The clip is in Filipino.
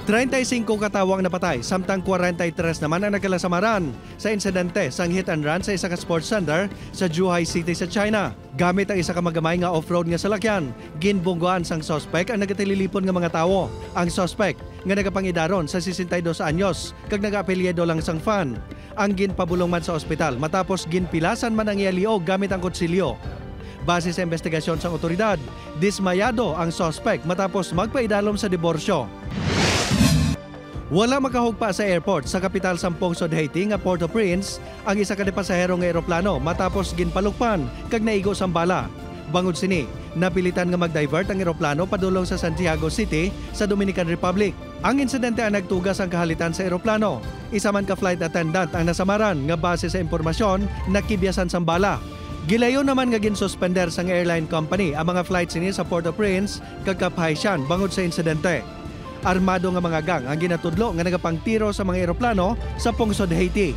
35 katawang napatay, samtang 43 naman ang nagkalasamaran sa insidente sang hit and run sa isa ka sports center sa Zhuhai City sa China. Gamit ang isa ka magamay nga off-road nga salakyan, ginbungguan sang sospek ang nagatililipon nga mga tawo. Ang sospek nga nagapangidaron sa 62 anyos kag nag-apelyedo lang sang fan. Ang ginpabulong man sa ospital matapos ginpilasan man ang iyaliog gamit ang kutsilyo. Base sa investigasyon sang otoridad, dismayado ang sospek matapos magpaidalom sa diborsyo. Wala makahugpa sa airport sa kapital sang Pungsod Haiti nga Port-au-Prince ang isa ka pasahero nga eroplano matapos ginpalukpan kag naigo sang bala. Bangod sini, napilitan nga mag-divert ang eroplano padulong sa Santiago City sa Dominican Republic. Ang insidente ang nagtugas ang kahalitan sa eroplano. Isa man ka flight attendant ang nasamaran nga base sa impormasyon nakibyasan sang bala. Gilayon naman nga ginsuspender sang airline company ang mga flights sini sa Port-au-Prince kag Cap-Haitian bangod sa insidente. Armado nga mga gang ang ginatudlo nga nagapangtiro sa mga eroplano sa Pungsod Haiti.